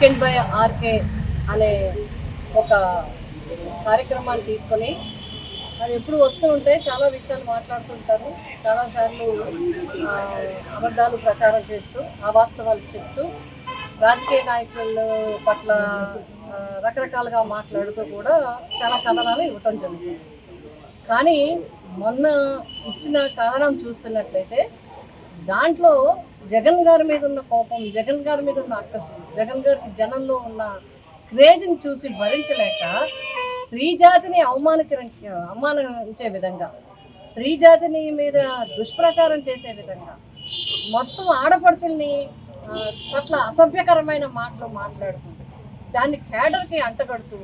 Weekend by RK అనే ఒక కార్యక్రమాన్ని తీసుకొని అది ఎప్పుడు వస్తూ ఉంటే చాలా విషయాలు మాట్లాడుతుంటారు. చాలాసార్లు అబద్ధాలు ప్రచారం చేస్తూ అవాస్తవాలు చెప్తూ రాజకీయ నాయకుల పట్ల రకరకాలుగా మాట్లాడుతూ కూడా చాలా కథనాలు ఇవ్వటం జరుగుతుంది. కానీ మొన్న ఇచ్చిన కథనం చూస్తున్నట్లయితే దాంట్లో జగన్ గారి మీద ఉన్న కోపం, జగన్ గారి మీద ఉన్న అక్కసు, జగన్ గారికి జనంలో ఉన్న క్రేజ్ని చూసి భరించలేక స్త్రీ జాతిని అవమానించే విధంగా, స్త్రీ జాతిని మీద దుష్ప్రచారం చేసే విధంగా, మొత్తం ఆడపడుచుల్ని పట్ల అసభ్యకరమైన మాటలు మాట్లాడుతూ దాన్ని కేడర్కి అంటగడుతూ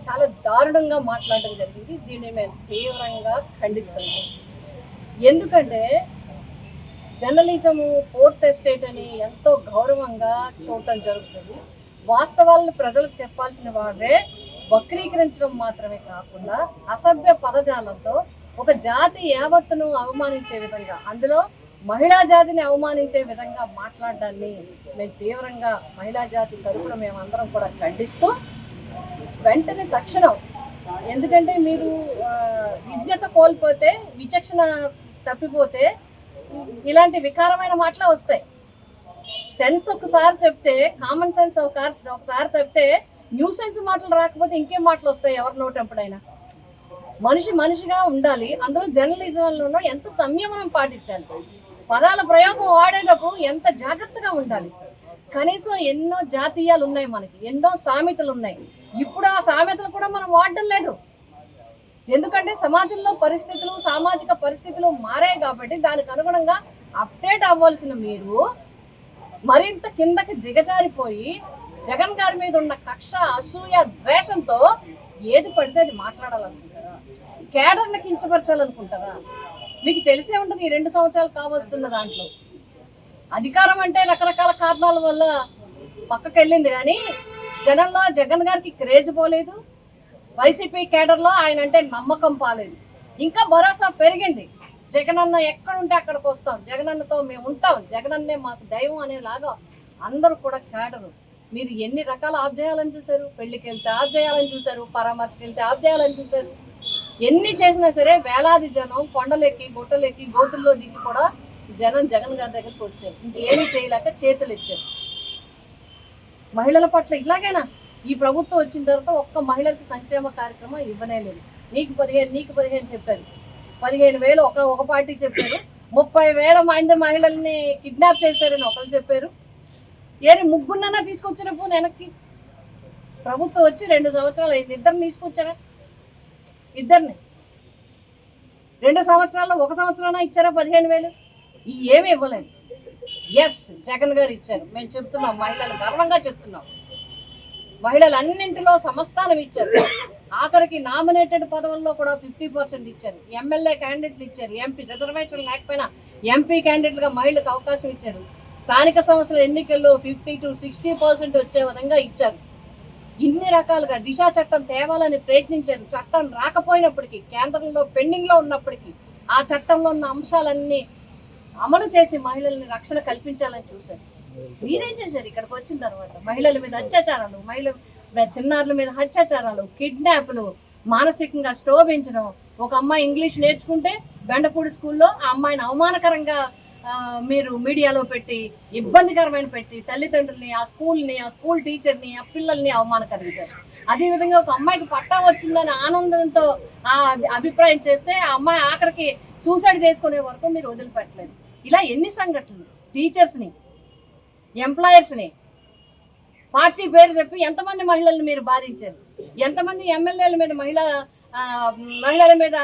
చాలా దారుణంగా మాట్లాడడం జరిగింది. దీన్ని మేము తీవ్రంగా ఖండిస్తున్నాం. ఎందుకంటే జర్నలిజము ఫోర్త్ ఎస్టేట్ అని ఎంతో గౌరవంగా చూడటం జరుగుతుంది. వాస్తవాలను ప్రజలకు చెప్పాల్సిన వాడే వక్రీకరించడం మాత్రమే కాకుండా అసభ్య పదజాలంతో ఒక జాతి యావత్తును అవమానించే విధంగా, అందులో మహిళా జాతిని అవమానించే విధంగా మాట్లాడడాన్ని మేము తీవ్రంగా మహిళా జాతి తరపున మేమందరం కూడా ఖండిస్తూ వెంటనే తక్షణం, ఎందుకంటే మీరు విజ్ఞత కోల్పోతే, విచక్షణ తప్పిపోతే ఇలాంటి వికారమైన మాటలు వస్తాయి. సెన్స్ ఒకసారి చెప్తే, కామన్ సెన్స్ ఒకసారి చెప్తే న్యూ సెన్స్ మాటలు రాకపోతే ఇంకేం మాటలు వస్తాయి ఎవరి నోటెప్పుడైనా? మనిషిగా ఉండాలి. అందులో జర్నలిజంలో ఎంత సంయమనం పాటించాలి, పదాల ప్రయోగం వాడేటప్పుడు ఎంత జాగ్రత్తగా ఉండాలి. కనీసం ఎన్నో జాతీయాలు ఉన్నాయి, మనకి ఎన్నో సామెతలు ఉన్నాయి. ఇప్పుడు ఆ సామెతలు కూడా మనం వాడడం లేదు. ఎందుకంటే సమాజంలో పరిస్థితులు, సామాజిక పరిస్థితులు మారాయి కాబట్టి దానికి అనుగుణంగా అప్డేట్ అవ్వాల్సిన మీరు మరింత కిందకి దిగజారిపోయి జగన్ గారి మీద ఉన్న కక్ష, అసూయ, ద్వేషంతో ఏది పడితే అది మాట్లాడాలనుకుంటారా? కేడర్ని కించపరచాలనుకుంటారా? మీకు తెలిసే ఉంటుంది, ఈ 2 సంవత్సరాలు కావస్తున్న దాంట్లో అధికారం అంటే రకరకాల కారణాల వల్ల పక్కకి వెళ్ళింది, కానీ జనంలో జగన్ గారికి క్రేజ్ పోలేదు. వైసీపీ కేడర్లో ఆయన అంటే నమ్మకం పాలేదు. ఇంకా భరోసా పెరిగింది. జగనన్న ఎక్కడుంటే అక్కడికి వస్తాం, జగనన్నతో మేము ఉంటాం, జగనన్నే మాకు దైవం అనేలాగా అందరూ కూడా కేడరు. మీరు ఎన్ని రకాల ఆబ్జేయాలని చూశారు, పెళ్లికి వెళ్తే ఆబ్జేయాలని చూశారు, పరామర్శకి వెళ్తే ఆబ్జేయాలని చూశారు. ఎన్ని చేసినా సరే వేలాది జనం కొండలెక్కి, గుట్టలెక్కి, గోతుల్లో దిగి కూడా జగన్ గారి దగ్గరికి వచ్చారు. ఇంకేమీ చేయలేక చేతులు ఎత్తారు. మహిళల పట్ల ఇట్లాగైనా ఈ ప్రభుత్వం వచ్చిన తర్వాత ఒక్క మహిళలకి సంక్షేమ కార్యక్రమం ఇవ్వనే లేదు. నీకు 15 చెప్పారు, 15,000 ఒక పార్టీ చెప్పారు, 30,000 మంది మహిళల్ని కిడ్నాప్ చేశారని ఒకరు చెప్పారు. ఏరి ముగ్గురునన్నా తీసుకొచ్చిన పోనీ వెనక్కి. ప్రభుత్వం వచ్చి 2 సంవత్సరాలు అయింది, ఇద్దరిని తీసుకొచ్చారా? ఇద్దరిని 2 సంవత్సరాల్లో 1 సంవత్సరాన ఇచ్చారా 15,000? ఏమీ ఇవ్వలేదు. ఎస్, జగన్ గారు ఇచ్చారు. మేము చెప్తున్నాం, మహిళలు గర్వంగా చెప్తున్నాం. మహిళలు అన్నింటిలో సమస్థానం ఇచ్చారు. ఆఖరికి నామినేటెడ్ పదవుల్లో కూడా 50% ఇచ్చారు. ఎమ్మెల్యే క్యాండిడేట్లు ఇచ్చారు. ఎంపీ రిజర్వేషన్ లేకపోయినా ఎంపీ క్యాండిడేట్లుగా మహిళలకు అవకాశం ఇచ్చారు. స్థానిక సంస్థల ఎన్నికల్లో 50 to 60% వచ్చే విధంగా ఇచ్చారు. ఇన్ని రకాలుగా దిశా చట్టం తేవాలని ప్రయత్నించారు. చట్టం రాకపోయినప్పటికీ, కేంద్రంలో పెండింగ్లో ఉన్నప్పటికీ ఆ చట్టంలో ఉన్న అంశాలన్నీ అమలు చేసి మహిళల్ని రక్షణ కల్పించాలని చూశారు. మీరేం చేశారు? ఇక్కడికి వచ్చిన తర్వాత మహిళల మీద అత్యాచారాలు, చిన్నారుల మీద అత్యాచారాలు, కిడ్నాప్లు, మానసికంగా క్షోభించడం. ఒక అమ్మాయి ఇంగ్లీష్ నేర్చుకుంటే బెండపూడి స్కూల్లో ఆ అమ్మాయిని అవమానకరంగా మీరు మీడియాలో పెట్టి, ఇబ్బందికరమైన పెట్టి తల్లిదండ్రుల్ని, ఆ స్కూల్ని, ఆ స్కూల్ టీచర్ని, ఆ పిల్లల్ని అవమానకరించారు. అదేవిధంగా ఒక అమ్మాయికి పట్టా వచ్చిందని ఆనందంతో ఆ అభిప్రాయం చెప్తే ఆ అమ్మాయి ఆఖరికి సూసైడ్ చేసుకునే వరకు మీరు వదిలిపెట్టలేదు. ఇలా ఎన్ని సంఘటనలు? టీచర్స్ని, ఎంప్లాయర్స్ని పార్టీ పేరు చెప్పి ఎంతమంది మహిళల్ని మీరు బాధించారు? ఎంతమంది ఎమ్మెల్యేల మీద మహిళల మీద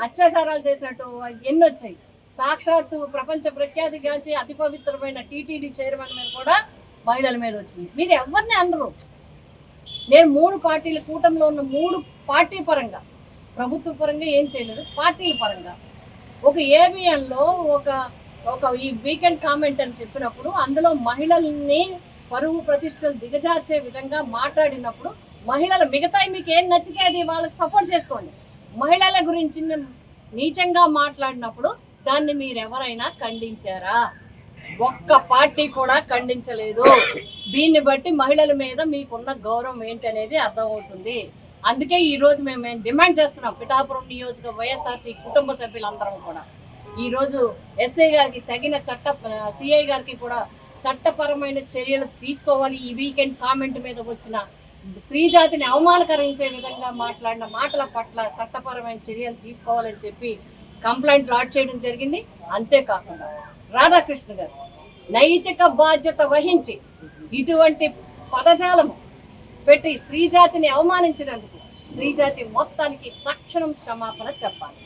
అత్యాచారాలు చేసినట్టు ఎన్ని వచ్చాయి? సాక్షాత్తు ప్రపంచ ప్రఖ్యాతిగాంచి అతి పవిత్రమైన టీటీడీ చైర్మన్ మీద కూడా మహిళల మీద వచ్చింది. మీరు ఎవరిని అనరు. నేను 3 పార్టీల కూటమిలో ఉన్న 3 పార్టీ పరంగా, ప్రభుత్వ పరంగా ఏం చేయలేదు, పార్టీల పరంగా ఒక ఏబిఎన్లో ఒక ఈ వీకెండ్ కామెంట్ అని చెప్పినప్పుడు అందులో మహిళల్ని పరువు ప్రతిష్టలు దిగజార్చే విధంగా మాట్లాడినప్పుడు మహిళల మిగతా మీకు ఏం నచ్చితే అది వాళ్ళకి సపోర్ట్ చేసుకోండి. మహిళల గురించి నీచంగా మాట్లాడినప్పుడు దాన్ని మీరెవరైనా ఖండించారా? ఒక్క పార్టీ కూడా ఖండించలేదు. దీన్ని బట్టి మహిళల మీద మీకున్న గౌరవం ఏంటి అనేది అర్థమవుతుంది. అందుకే ఈ రోజు మేము డిమాండ్ చేస్తున్నాం, పిఠాపురం నియోజక వైఎస్ఆర్సీ కుటుంబ సభ్యులందరం కూడా ఈరోజు ఎస్ఐ గారికి తగిన సిఐ గారికి కూడా చట్టపరమైన చర్యలు తీసుకోవాలి. ఈ వీకెండ్ కామెంట్ మీద వచ్చిన స్త్రీ జాతిని అవమానకరించే విధంగా మాట్లాడిన మాటల పట్ల చట్టపరమైన చర్యలు తీసుకోవాలని చెప్పి కంప్లైంట్ లాడ్జ్ చేయడం జరిగింది. అంతేకాకుండా రాధాకృష్ణ గారు నైతిక బాధ్యత వహించి ఇటువంటి పదజాలము పెట్టి స్త్రీ జాతిని అవమానించినందుకు స్త్రీ జాతి మొత్తానికి తక్షణం క్షమాపణ చెప్పాలి.